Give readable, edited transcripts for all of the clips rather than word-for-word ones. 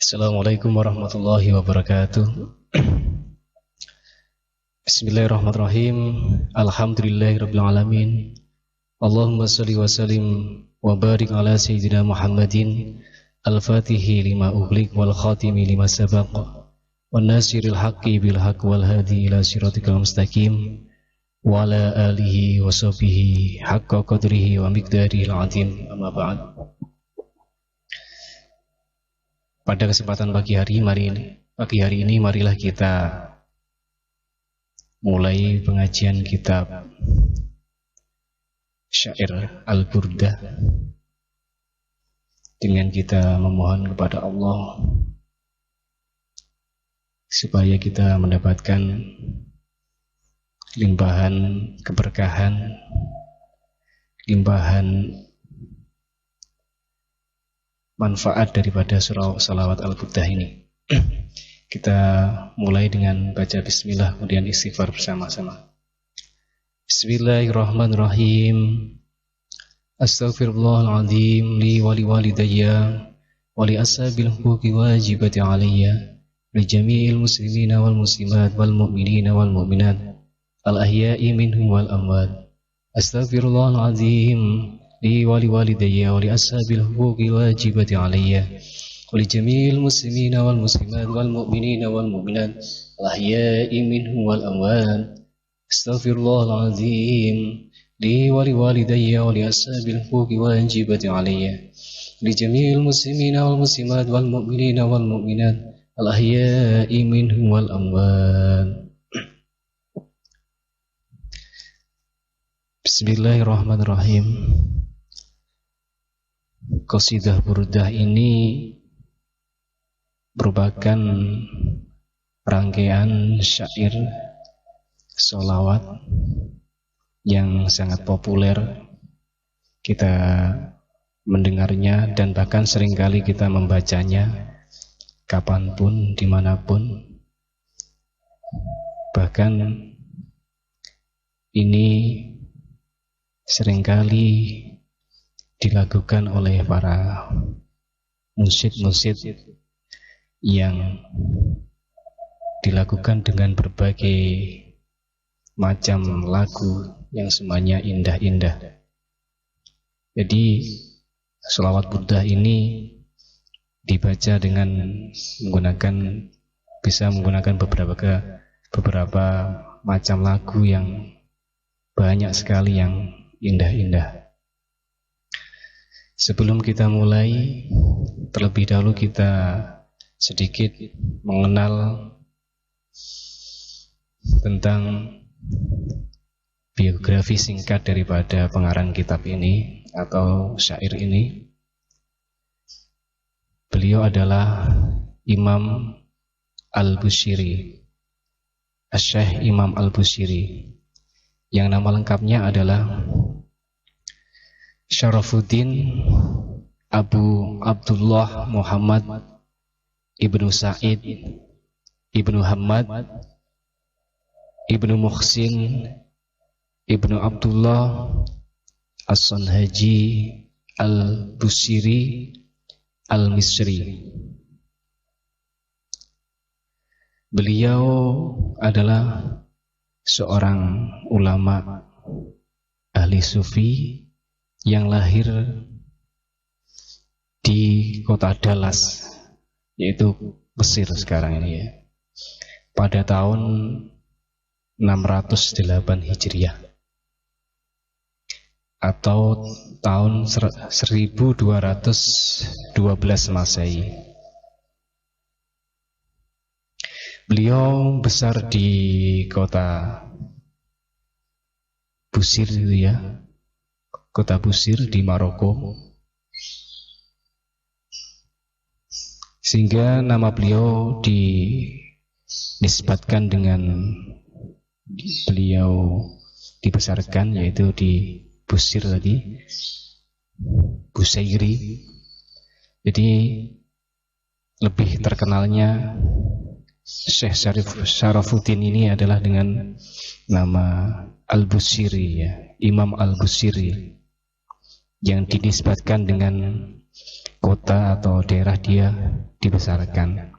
Assalamualaikum warahmatullahi wabarakatuh. Bismillahirrahmanirrahim. Alhamdulillahirabbil alamin. Allahumma shalli wa sallim wa barik ala sayyidina Muhammadin al-fatihi lima ughliq wal khatimi lima sabaq wan nasiril haqqi bil haqq wal hadi ila siratikal mustaqim wa ala alihi wa sahbihi haqqa qadrihi wa miqdarihil azim. Amma ba'd. Pada kesempatan pagi hari ini marilah kita mulai pengajian kitab Syair Al-Burdah dengan kita memohon kepada Allah supaya kita mendapatkan limpahan keberkahan, limpahan manfaat daripada surah salawat Al-Burdah ini. Kita mulai dengan baca bismillah, kemudian istighfar bersama-sama. Bismillahirrahmanirrahim. Astaghfirullahaladzim li wali walidayya wali ashabil huquqi wajibati alayya li jami'il muslimina wal muslimat wal mu'minina wal mu'minat al ahya'i minhum wal amwat. Astaghfirullahaladzim li wali walidayya wali ashabil huquqi wajibati alayya wali jami'il muslimina wal muslimat wal mu'minina wal mu'minat al ahya'i minhum wal amwat. Astaghfirullahaladzim li wali walidayya wali ashabil huquqi wajibati alayya li jami'il muslimina wal muslimat wal mu'minina wal mu'minat al ahya'i minhum wal amwat. Bismillahirrahmanirrahim. Qasidah Burdah ini merupakan rangkaian syair sholawat yang sangat populer. Kita mendengarnya dan bahkan seringkali kita membacanya kapanpun, dimanapun. Bahkan ini seringkali dilakukan oleh para musyid-musyid yang dilakukan dengan berbagai macam lagu yang semuanya indah-indah. Jadi sholawat Burdah ini dibaca dengan bisa menggunakan beberapa macam lagu yang banyak sekali yang indah-indah. Sebelum kita mulai, terlebih dahulu kita sedikit mengenal tentang biografi singkat daripada pengarang kitab ini atau syair ini. Beliau adalah Imam Al-Busiri, Asy-Syaikh Imam Al-Busiri, yang nama lengkapnya adalah Syarafuddin Abu Abdullah Muhammad Ibnu Sa'id Ibnu Hamad Ibnu Muhsin Ibnu Abdullah As-Sanhaji Al-Busiri Al-Misri. Beliau adalah seorang ulama ahli sufi yang lahir di kota Dalas, yaitu Mesir sekarang ini ya, pada tahun 608 Hijriah atau tahun 1212 Masehi. Beliau besar di kota Busir itu ya, kota Busir di Maroko, sehingga nama beliau dinisbatkan dengan beliau dibesarkan, yaitu di Busir tadi, Busairi. Jadi lebih terkenalnya Syekh Syarafuddin ini adalah dengan nama Al-Busiri ya, Imam Al-Busiri, yang dinisbatkan dengan kota atau daerah dia dibesarkan.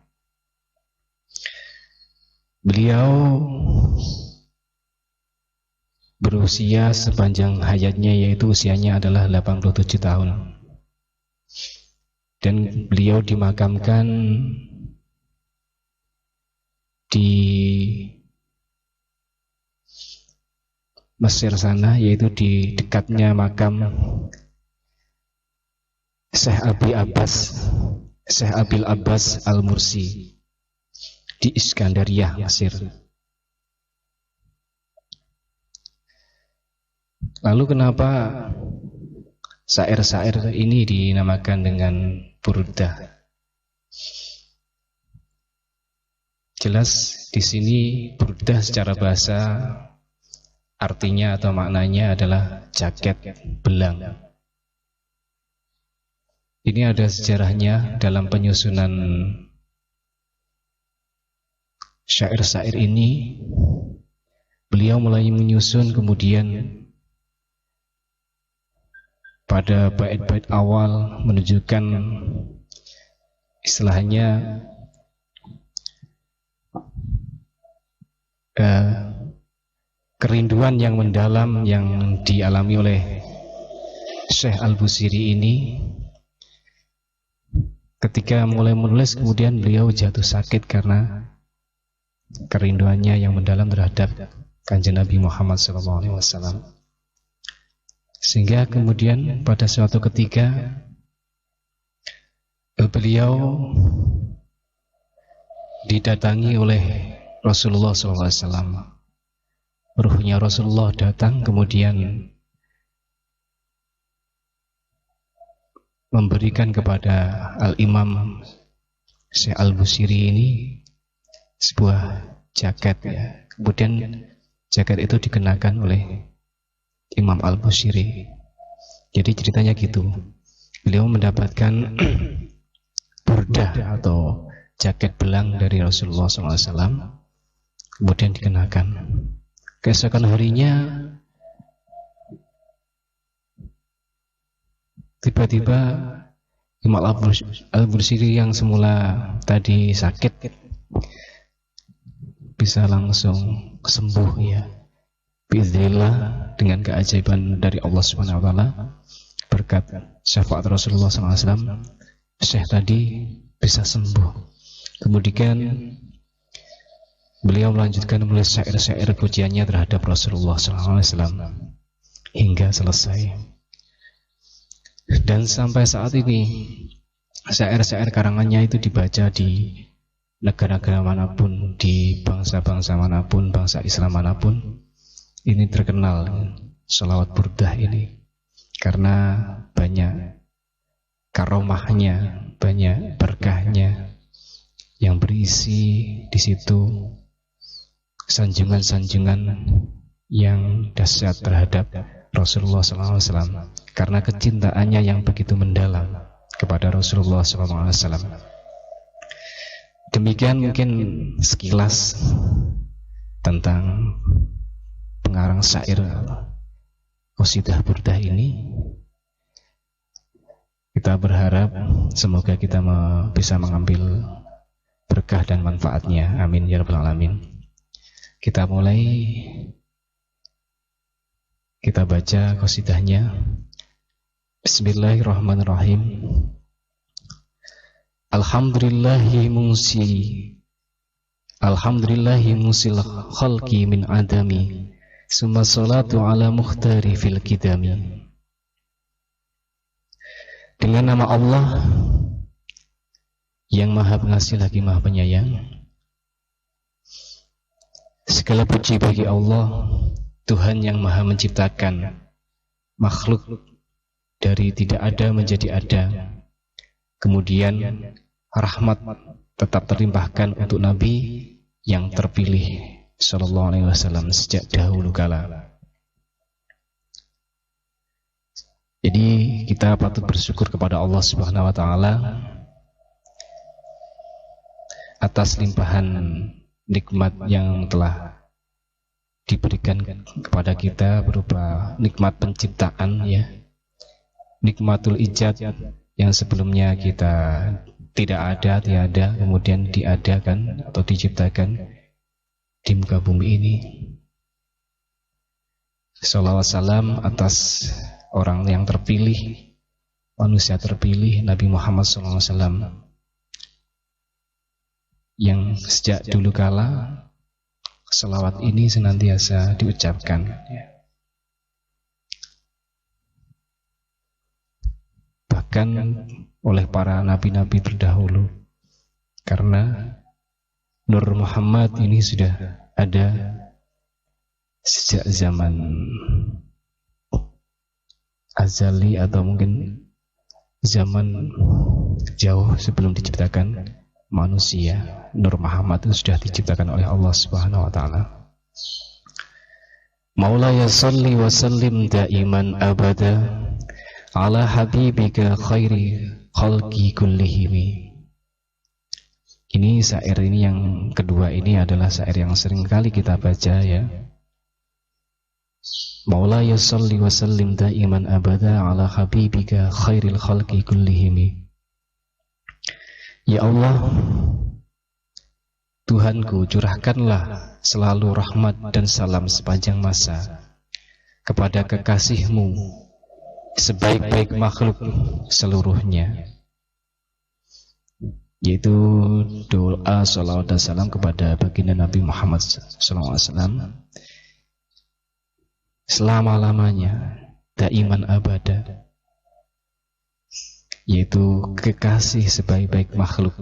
Beliau berusia sepanjang hayatnya, yaitu usianya adalah 87 tahun. Dan beliau dimakamkan di Mesir sana, yaitu di dekatnya makam Syekh Abil Abbas Al-Mursi di Iskandariyah, Mesir. Lalu kenapa syair-syair ini dinamakan dengan burdah? Jelas di sini burdah secara bahasa artinya atau maknanya adalah jaket belang. Ini ada sejarahnya dalam penyusunan syair-syair ini. Beliau mulai menyusun, kemudian pada bait-bait awal menunjukkan istilahnya kerinduan yang mendalam yang dialami oleh Syekh Al-Busiri ini. Ketika mulai menulis, kemudian beliau jatuh sakit karena kerinduannya yang mendalam terhadap Kanjeng Nabi Muhammad SAW. Sehingga kemudian pada suatu ketika beliau didatangi oleh Rasulullah SAW. Ruhnya Rasulullah datang, kemudian memberikan kepada Al-Imam Syekh Al-Busiri ini sebuah jaket, ya. Kemudian jaket itu dikenakan oleh Imam Al-Busiri. Jadi ceritanya gitu. Beliau mendapatkan burdah atau jaket belang dari Rasulullah SAW, kemudian dikenakan. Keesokan harinya tiba-tiba Imam Al-Busiri yang semula tadi sakit bisa langsung sembuh, ya, biiznillah, dengan keajaiban dari Allah Subhanahu wa taala. Berkat syafaat Rasulullah SAW, Syekh tadi bisa sembuh. Kemudian beliau melanjutkan menulis syair-syair pujiannya terhadap Rasulullah SAW hingga selesai. Dan sampai saat ini syair-syair karangannya itu dibaca di negara-negara manapun, di bangsa-bangsa manapun, bangsa Islam manapun. Ini terkenal sholawat burdah ini karena banyak karomahnya, banyak berkahnya yang berisi di situ sanjungan-sanjungan yang dahsyat terhadap Rasulullah SAW karena kecintaannya yang begitu mendalam kepada Rasulullah SAW. Demikian mungkin sekilas tentang pengarang syair qasidah burdah ini. Kita berharap semoga kita bisa mengambil berkah dan manfaatnya. Amin ya rabbal alamin. Kita mulai, kita baca qasidahnya. Bismillahirrahmanirrahim. Alhamdulillahi musil khalqi min adami, summa salatu ala mukhtari fil kidami. Dengan nama Allah yang maha pengasih lagi maha penyayang, segala puji bagi Allah, Tuhan yang maha menciptakan makhluk dari tidak ada menjadi ada. Kemudian rahmat tetap terlimpahkan untuk Nabi yang terpilih sallallahu alaihi wasallam sejak dahulu kala. Jadi kita patut bersyukur kepada Allah Subhanahu wa taala atas limpahan nikmat yang telah diberikan kepada kita berupa nikmat penciptaan, ya. Nikmatul ijad, yang sebelumnya kita tiada, kemudian diadakan atau diciptakan di muka bumi ini. Shalawat salam atas orang yang terpilih, manusia terpilih, Nabi Muhammad SAW, yang sejak dulu kala selawat ini senantiasa diucapkan. Bahkan oleh para nabi-nabi terdahulu, karena Nur Muhammad ini sudah ada sejak zaman azali atau mungkin zaman jauh sebelum diciptakan manusia. Nur Muhammad itu sudah diciptakan oleh Allah Subhanahu wa taala. Maulaya salli wa sallim daiman abada ala habibika khairi khalqi kullihim. Ini syair ini yang kedua ini adalah syair yang sering kali kita baca ya. Maulaya salli wa sallim daiman abada ala habibika khairil khalqi kullihim. Ya Allah, Tuhanku, curahkanlah selalu rahmat dan salam sepanjang masa kepada kekasih-Mu sebaik-baik makhluk seluruhnya, yaitu doa salawat dan salam kepada baginda Nabi Muhammad SAW selama-lamanya, daiman abada, yaitu kekasih sebaik-baik makhluk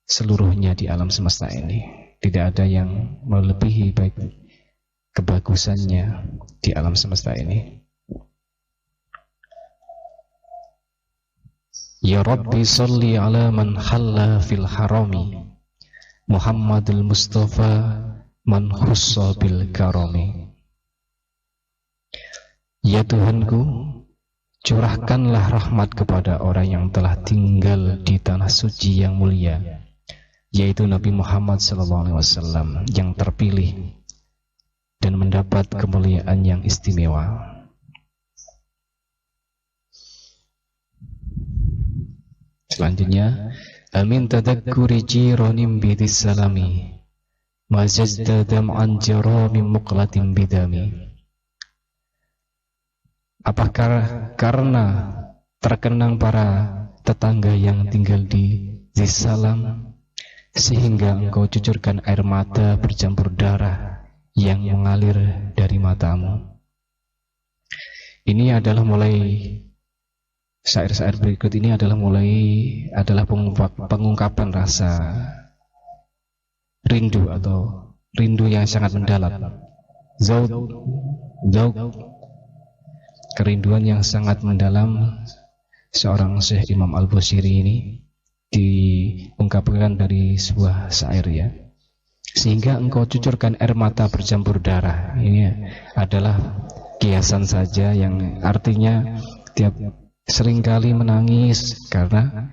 seluruhnya di alam semesta ini. Tidak ada yang melebihi baik kebagusannya di alam semesta ini. Ya Rabbi salli ala man halla fil harami Muhammadul Mustafa man khussa bil karami. Ya Tuhanku, curahkanlah rahmat kepada orang yang telah tinggal di tanah suci yang mulia, yaitu Nabi Muhammad SAW yang terpilih dan mendapat kemuliaan yang istimewa. Selanjutnya, amin tadakkuri jironim bidis salami mazajda dam'an jarami muqlatim bidami. Apakah karena terkenang para tetangga yang tinggal di Zisalam sehingga engkau cucurkan air mata bercampur darah yang mengalir dari matamu? Ini adalah mulai syair-syair berikut ini adalah pengungkapan rasa rindu atau rindu yang sangat mendalam. Zaud, kerinduan yang sangat mendalam seorang Syekh Imam Al-Busiri ini diungkapkan dari sebuah syair ya. Sehingga engkau cucurkan air mata bercampur darah. Ini adalah kiasan saja yang artinya tiap seringkali menangis karena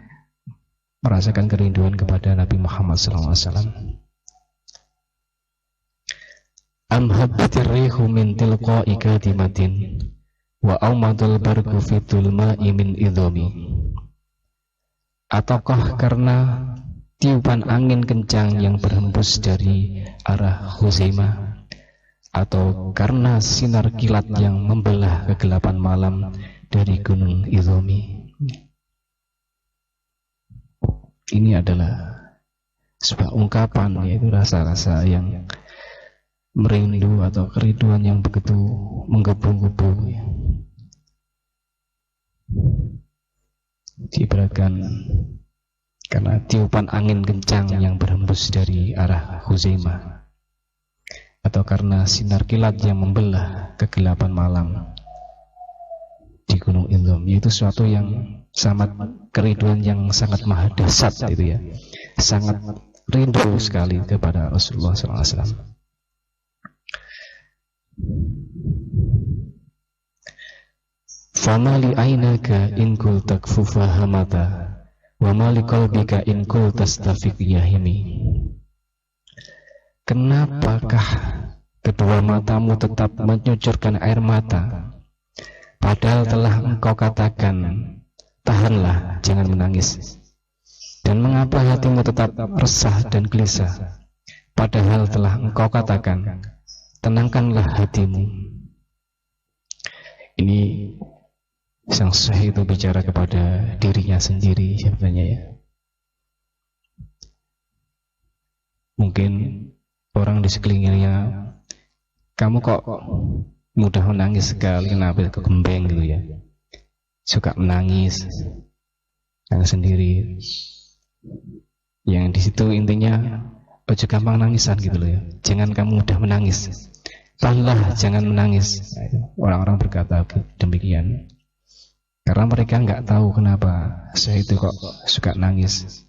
merasakan kerinduan kepada Nabi Muhammad SAW. Am habbatir rihu min tilqa'i kadimatin wa aumadul barku fitul ma'i min idhami. Ataukah karena tiupan angin kencang yang berhembus dari arah Huzaimah, atau karena sinar kilat yang membelah kegelapan malam dari gunung Idhomi. Ini adalah sebuah ungkapan, yaitu rasa-rasa yang merindu atau kerinduan yang begitu menggebu-gebu. Diibaratkan karena tiupan angin kencang yang berhembus dari arah Huzaimah, atau karena sinar kilat yang membelah kegelapan malam di gunung Idhom. Itu suatu yang sangat kerinduan yang sangat maha dahsyat itu ya, sangat rindu sekali kepada Rasulullah SAW. Famali ainaka in kul takfufa hamata wa mali qalbika in kul tastafiq yahimi. Kenapakah kedua matamu tetap menyucurkan air mata padahal telah engkau katakan tahanlah, jangan menangis. Dan mengapa hatimu tetap resah dan gelisah, padahal telah engkau katakan, tenangkanlah hatimu. Ini sang syekh itu bicara kepada dirinya sendiri sebenarnya ya. Mungkin orang di sekelilingnya, kamu kok mudah menangis sekali, kenapa kegembeng gitu ya, suka menangis yang sendiri. Yang di situ intinya, ojo gampang nangisan gitu loh ya. Jangan kamu mudah menangis. Tahanlah, jangan menangis. Orang-orang berkata demikian karena mereka nggak tahu kenapa saya itu kok suka nangis.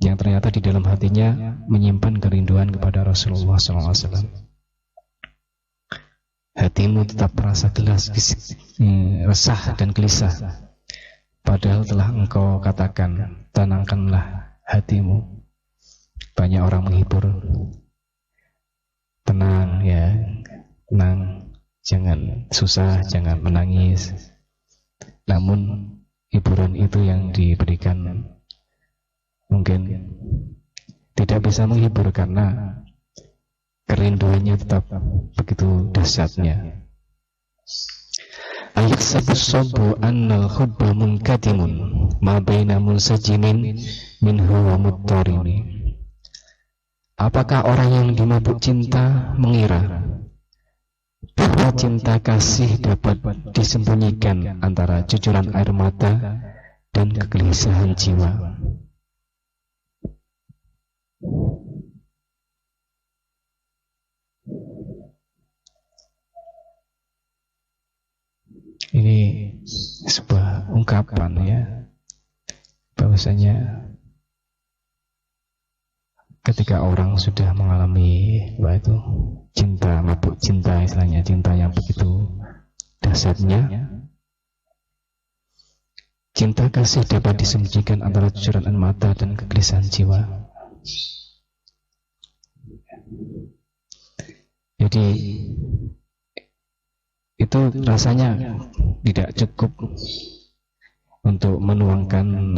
Yang ternyata di dalam hatinya menyimpan kerinduan kepada Rasulullah SAW. Hatimu tetap merasa resah dan gelisah, padahal telah engkau katakan, tenangkanlah hatimu. Banyak orang menghibur, tenang ya, tenang, jangan susah, jangan menangis. Namun hiburan itu yang diberikan mungkin tidak bisa menghibur karena kerinduannya tetap begitu dahsyatnya. Ayahsabu sabu annal hubba munkatimun ma baina munsajinin minhu wa muttarimi. Apakah orang yang dimabuk cinta mengira bahwa cinta kasih dapat disembunyikan antara cucuran air mata dan kegelisahan jiwa? Ini sebuah ungkapan ya, bahwasanya ketika orang sudah mengalami itu cinta, mabuk cinta istilahnya, cinta yang begitu dahsyatnya, cinta kasih dapat disembunyikan antara cucuran air mata dan kegelisahan jiwa. Jadi itu rasanya tidak cukup untuk menuangkan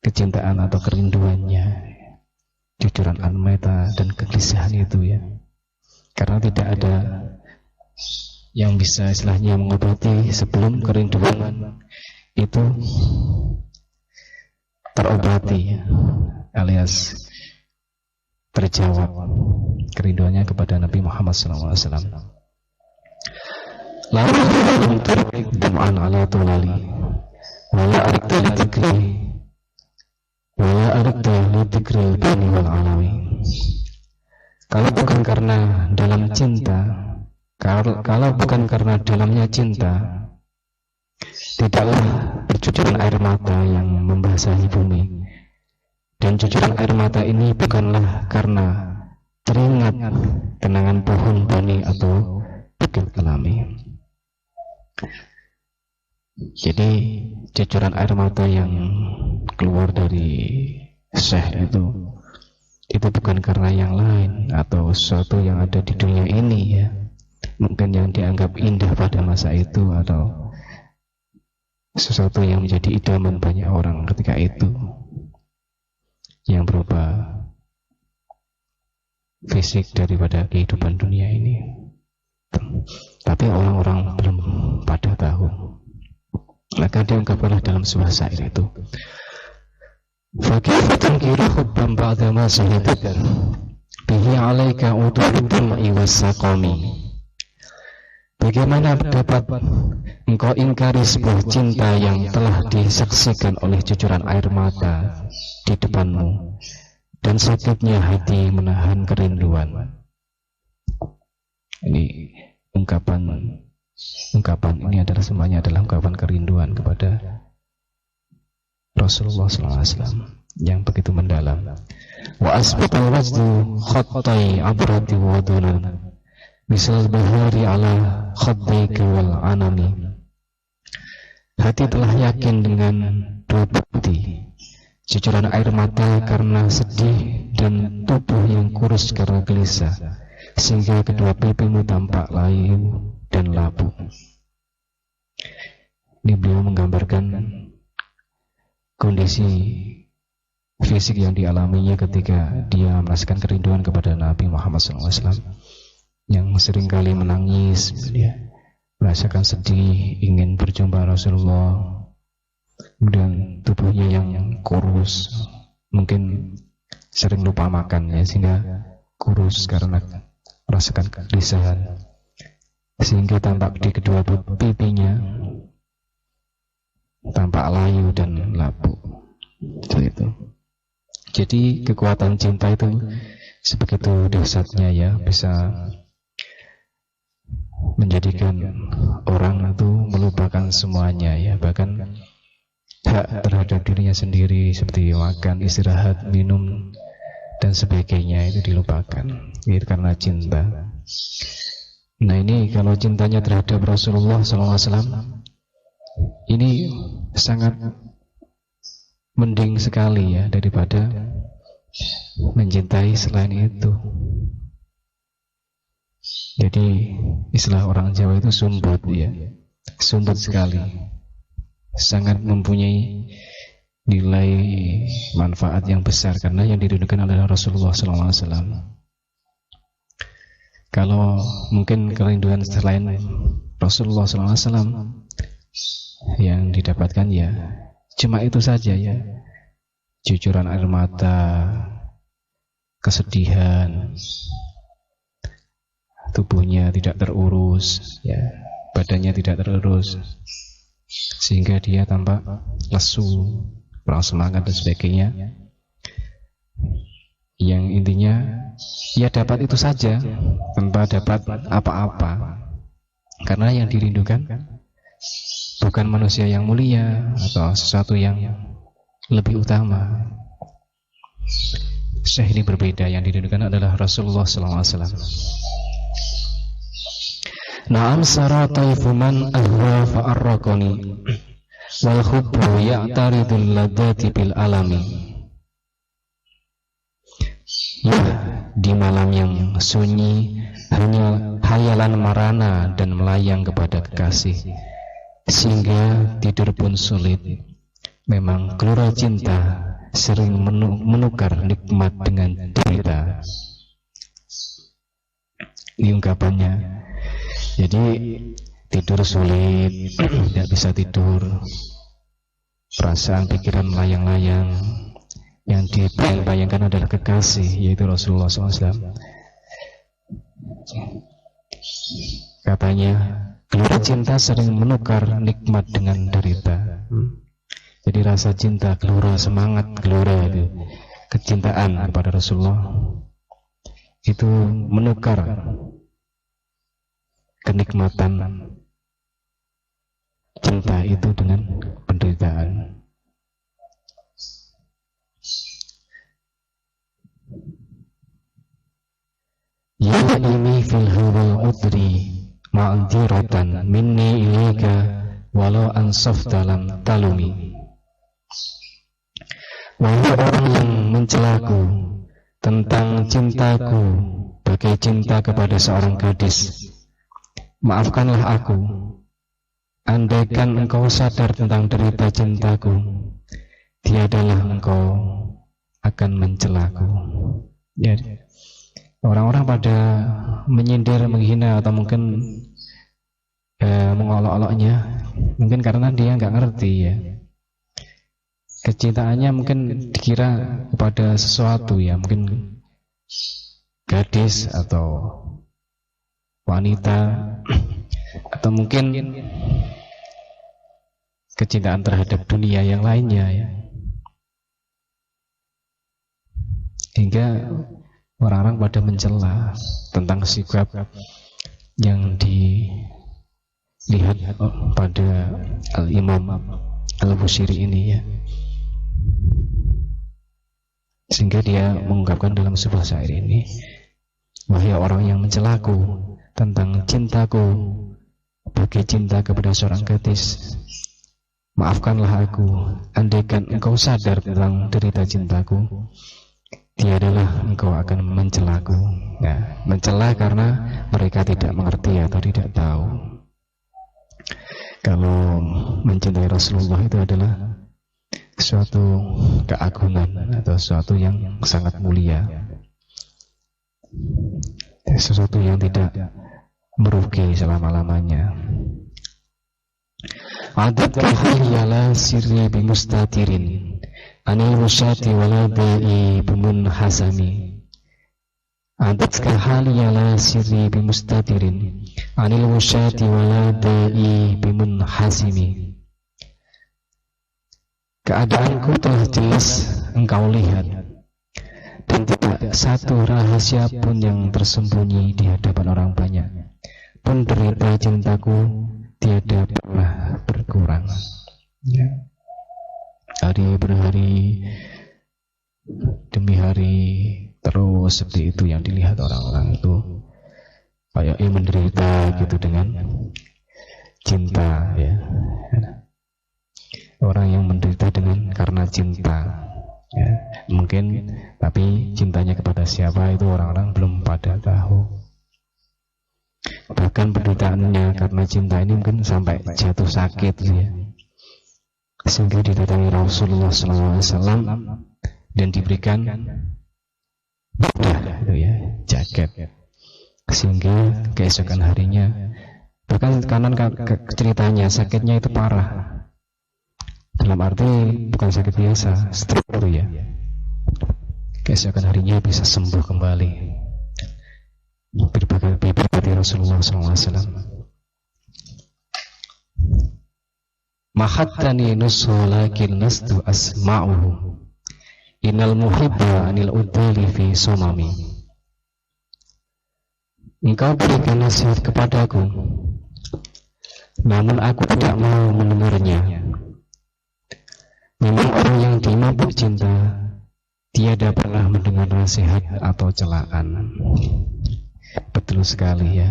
kecintaan atau kerinduannya, cucuran air mata dan kegelisahan itu ya, karena tidak ada yang bisa istilahnya mengobati sebelum kerinduan itu terobati alias terjawab kerinduannya kepada Nabi Muhammad SAW. Lalu untuk dum'an ala tulali wala arikta li tikri wala arikta li tikri bani wal alawi. Kalau bukan karena dalam cinta, kalau bukan karena dalamnya cinta, tidaklah bercucuran air mata yang membasahi bumi. Dan cucuran air mata ini bukanlah karena teringat kenangan pohon bani atau bukit alami. Jadi cucuran air mata yang keluar dari syekh itu bukan karena yang lain atau sesuatu yang ada di dunia ini ya, mungkin yang dianggap indah pada masa itu atau sesuatu yang menjadi idaman banyak orang ketika itu, yang berupa fisik daripada kehidupan dunia ini. Tapi orang-orang belum pada tahu. Maka diungkapkanlah dalam sebuah syair itu, fakaifa tunkiru hubban ba'da ma shahidat bihi 'alaika udul dam'i was-saqami. Bagaimana dapat engkau ingkari sebuah cinta yang telah disaksikan oleh cucuran air mata di depanmu dan sakitnya hati menahan kerinduan. Ini ungkapan ini adalah semuanya adalah ungkapan kerinduan kepada Rasulullah SAW yang begitu mendalam. Wa asbatal wajdu khattai abrati wadunan misal bahari ala khaddika wal anami. Hati telah yakin dengan dua bukti, cucuran air mata karena sedih dan tubuh yang kurus karena gelisah, sehingga kedua pipimu tampak layu dan labu. Ini beliau menggambarkan kondisi fisik yang dialaminya ketika dia merasakan kerinduan kepada Nabi Muhammad SAW, yang seringkali menangis, merasakan sedih, ingin berjumpa Rasulullah, dan tubuhnya yang kurus, mungkin sering lupa makan ya, sehingga kurus karena merasakan kegelisahan, sehingga tampak di kedua pipinya tampak layu dan lapuk. Itu. Jadi kekuatan cinta itu sebegitu dahsyatnya ya, bisa menjadikan orang itu melupakan semuanya ya, bahkan hak terhadap dirinya sendiri seperti makan, istirahat, minum dan sebagainya itu dilupakan. Itu karena cinta. Nah ini kalau cintanya terhadap Rasulullah SAW, ini sangat mending sekali ya daripada mencintai selain itu. Jadi istilah orang Jawa itu sumbut ya, sumbut sekali, sangat mempunyai nilai manfaat yang besar karena yang dirindukan adalah Rasulullah SAW. Kalau mungkin kerinduan selain Rasulullah SAW yang didapatkan ya cuma itu saja ya, cucuran air mata, kesedihan, tubuhnya tidak terurus ya, badannya tidak terurus, sehingga dia tampak lesu, kurang semangat dan sebagainya. Yang intinya ya dapat itu saja tanpa dapat apa-apa, karena yang dirindukan bukan manusia yang mulia atau sesuatu yang lebih utama. Syekh ini berbeda, yang dirindukan adalah Rasulullah SAW. Na'am sara taifu man ahwa fa'arraqani wal hubbu ya'taridul ladati bil alami. Ya, di malam yang sunyi hanya hayalan marana dan melayang kepada kekasih, sehingga tidur pun sulit. Memang gelora cinta sering menukar nikmat dengan derita. Ini ungkapannya. Jadi tidur sulit, tidak bisa tidur, perasaan pikiran melayang-layang, yang dibayangkan adalah kekasih, yaitu Rasulullah SAW. Katanya gelora cinta sering menukar nikmat dengan derita. Jadi rasa cinta, gelora, semangat, gelora itu, kecintaan kepada Rasulullah itu menukar kenikmatan cinta itu dengan penderitaan. Ya ini fil hawal udri ma'adziratan minni ilaika walau ansaf dalam talumi. Wahai orang yang mencelaku tentang cintaku bagai cinta kepada seorang gadis, maafkanlah aku. Andaikan engkau sadar tentang derita cintaku, tiadalah engkau akan mencelaku. Ya, orang-orang pada menyindir, menghina atau mungkin mengolok-oloknya, mungkin karena dia nggak ngerti ya. Kecintaannya mungkin dikira kepada sesuatu ya, mungkin gadis atau wanita, atau mungkin kecintaan terhadap dunia yang lainnya ya. Hingga orang-orang pada mencela tentang sikap yang dilihat pada Al-Imam Al-Busiri ini ya. Sehingga dia mengungkapkan dalam sebuah syair ini, wahai orang yang mencelaku tentang cintaku bagai cinta kepada seorang gadis, maafkanlah aku. Andaikan engkau sadar tentang derita cintaku, tiadalah engkau akan mencelaku. Nah, mencela karena mereka tidak mengerti atau tidak tahu. Kalau mencintai Rasulullah itu adalah suatu keagungan atau suatu yang sangat mulia, sesuatu yang tidak merugi selama-lamanya. Adat kahiyala sirri bimustatirin anil rusyati waladai bimun hasami. Adat kahiyala sirri bimustatirin anil rusyati waladai bimun hasimi. Keadaanku telah jelas engkau lihat, dan tidak satu rahasia pun yang tersembunyi di hadapan orang banyak. Pun derita cintaku tiada pernah berkurang. Ya. Hari per hari demi hari terus seperti itu yang dilihat orang-orang itu, kayak menderita gitu dengan cinta, ya. Orang yang menderita karena cinta, ya, mungkin, tapi cintanya kepada siapa itu orang-orang belum pada tahu. Bahkan penderitaannya karena cinta ini mungkin sampai jatuh sakit, ya, sehingga didatangi Rasulullah SAW dan diberikan bedah, ya, jaket, sehingga keesokan harinya, bahkan kanan ceritanya sakitnya itu parah. Dalam arti bukan sakit biasa, stroke, ya. Keesokan harinya bisa sembuh kembali. Berbagai Rasulullah SAW. Mahattani nusulakin lastu asma'uhu. Innal muhibba anil udali fi somami. Engkau berikan nasihat kepadaku, namun aku tidak mau mendengarnya. Memang orang yang dimabuk cinta tiada pernah mendengar nasihat atau celaan. Betul sekali, ya.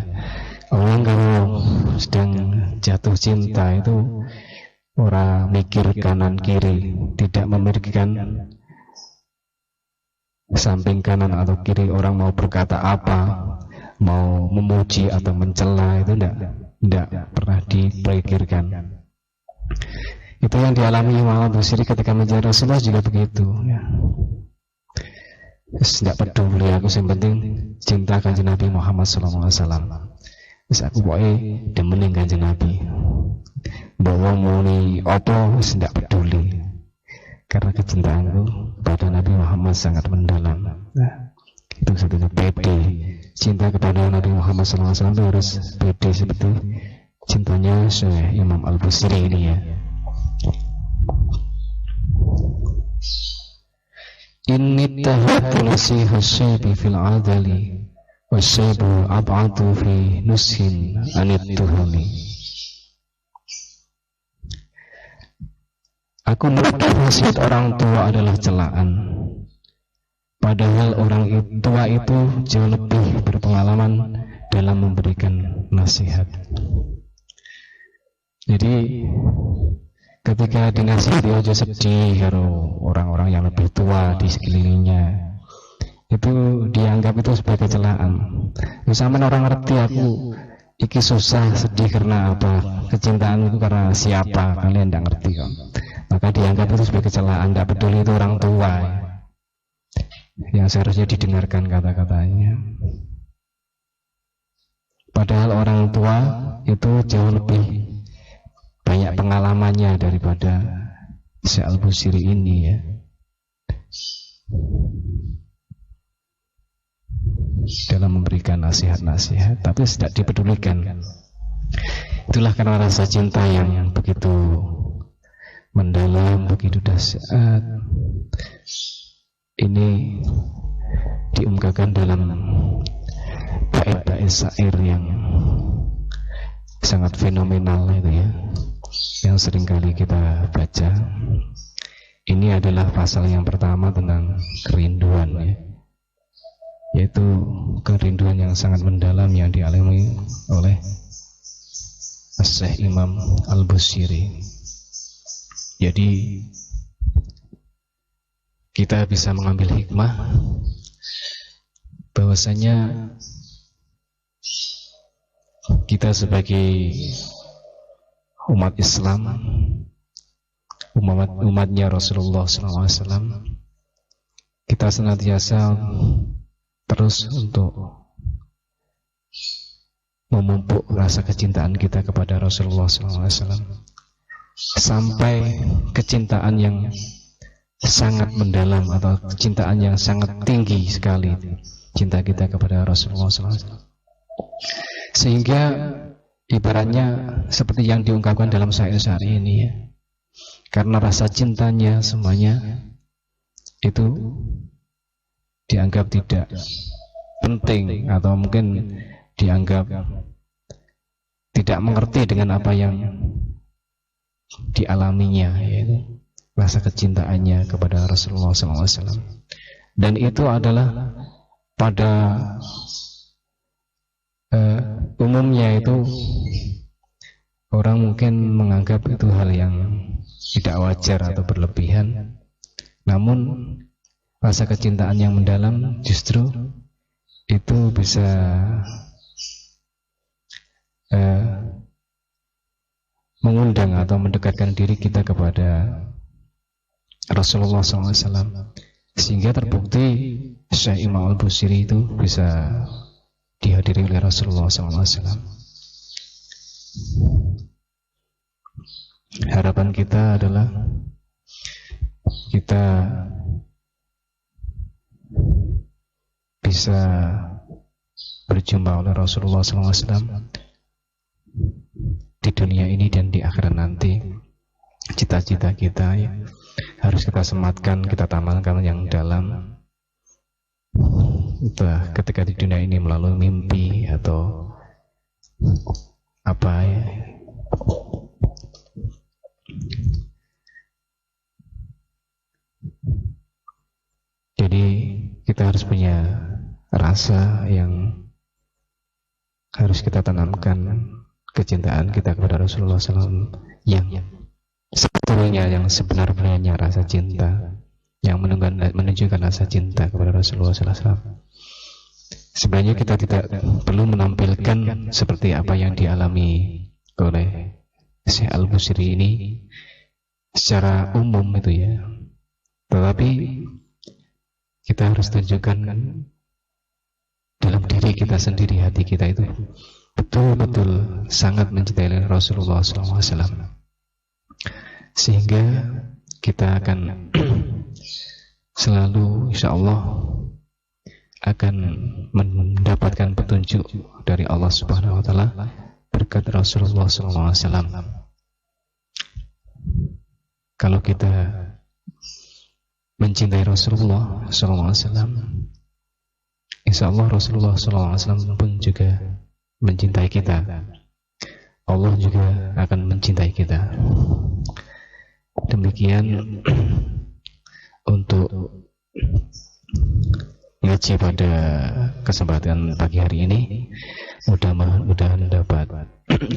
Orang kalau sedang jatuh cinta itu orang mikir kanan kiri, tidak memikirkan samping kanan atau kiri orang mau berkata apa, mau memuji atau mencela, itu tidak pernah dipikirkan. Itu yang dialami Imam Al-Busiri ketika menjadi Rasulullah juga begitu, ya. Tidak peduli aku, yang penting cinta kanjeng Nabi Muhammad SAW. Terus aku pokoknya demenin kanjeng Nabi. Bawa muni apa tidak peduli, karena kecintaanku pada Nabi Muhammad sangat mendalam. Nah, itu satunya pede. Cinta kepada Nabi Muhammad SAW itu harus pede seperti cintanya Syekh Imam Al-Busiri ini, ya. Inni tahattu nasiha syaibi fil adali wasyaibu ab'adu fi nushin anit tuhami. Aku menuduh nasihat orang tua adalah celaan, padahal orang tua itu jauh lebih berpengalaman dalam memberikan nasihat. Jadi ketika dinasihati aja sedih karo orang-orang yang lebih tua di sekelilingnya, itu dianggap itu sebagai celaan. Misalnya orang ngerti aku iki susah sedih karena apa, kecintaan itu karena siapa, kalian tidak ngerti kan, maka dianggap itu sebagai celaan. Tidak peduli itu orang tua yang seharusnya didengarkan kata-katanya, padahal orang tua itu jauh lebih banyak pengalamannya daripada Syekh Al-Busiri ini, ya. Dalam memberikan nasihat-nasihat, tapi tidak dipedulikan. Itulah karena rasa cinta yang begitu mendalam, begitu dahsyat. Ini diungkapkan dalam bait-bait syair yang sangat fenomenal itu, ya, yang seringkali kita baca. Ini adalah pasal yang pertama tentang kerinduan, ya, yaitu kerinduan yang sangat mendalam yang dialami oleh Syekh Imam Al-Busiri. Jadi kita bisa mengambil hikmah bahwasanya kita sebagai umat Islam, umatnya Rasulullah SAW, kita senantiasa terus untuk memupuk rasa kecintaan kita kepada Rasulullah SAW sampai kecintaan yang sangat mendalam atau kecintaan yang sangat tinggi sekali, cinta kita kepada Rasulullah SAW, sehingga ibaratnya seperti yang diungkapkan dalam syair-syair ini ya, karena rasa cintanya semuanya itu dianggap tidak penting atau mungkin dianggap tidak mengerti dengan apa yang dialaminya, yaitu rasa kecintaannya kepada Rasulullah SAW. Dan itu adalah pada umumnya itu orang mungkin menganggap itu hal yang tidak wajar atau berlebihan, namun rasa kecintaan yang mendalam justru itu bisa mengundang atau mendekatkan diri kita kepada Rasulullah SAW, sehingga terbukti Syekh Imam Al-Busiri itu bisa dihadiri oleh Rasulullah SAW. Harapan kita adalah kita bisa berjumpa oleh Rasulullah SAW di dunia ini dan di akhirat nanti. Cita-cita kita ya, harus kita sematkan, kita tamalkan yang dalam. Entah ketika di dunia ini melalui mimpi atau apa ya. Jadi kita harus punya rasa yang harus kita tanamkan, kecintaan kita kepada Rasulullah SAW yang sebetulnya, yang sebenar-benarnya rasa cinta, yang menunjukkan rasa cinta kepada Rasulullah SAW. Sebenarnya kita tidak perlu menampilkan seperti apa yang dialami oleh Syekh Al-Busiri ini secara umum itu ya, tetapi kita harus tunjukkan dalam diri kita sendiri, hati kita itu betul-betul sangat mencintai Rasulullah SAW, sehingga kita akan selalu insya Allah akan mendapatkan petunjuk dari Allah Subhanahu Wa Taala berkat Rasulullah SAW. Kalau kita mencintai Rasulullah SAW, insya Allah Rasulullah SAW pun juga mencintai kita. Allah juga akan mencintai kita. Demikian untuk ngaji pada kesempatan pagi hari ini. Mudah-mudahan dapat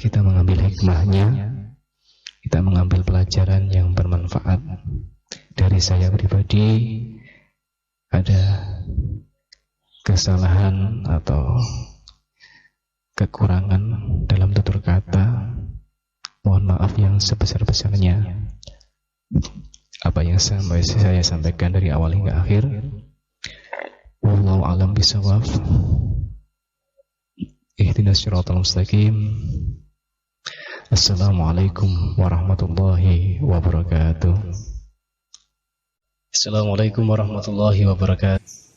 kita mengambil hikmahnya, kita mengambil pelajaran yang bermanfaat. Dari saya pribadi ada kesalahan atau kekurangan dalam tutur kata, mohon maaf yang sebesar-besarnya. Apa yang saya sampaikan dari awal hingga akhir, wallahu a'lam bishawab. Ihdinas siratal mustaqim. Assalamualaikum warahmatullahi wabarakatuh. Assalamualaikum warahmatullahi wabarakatuh.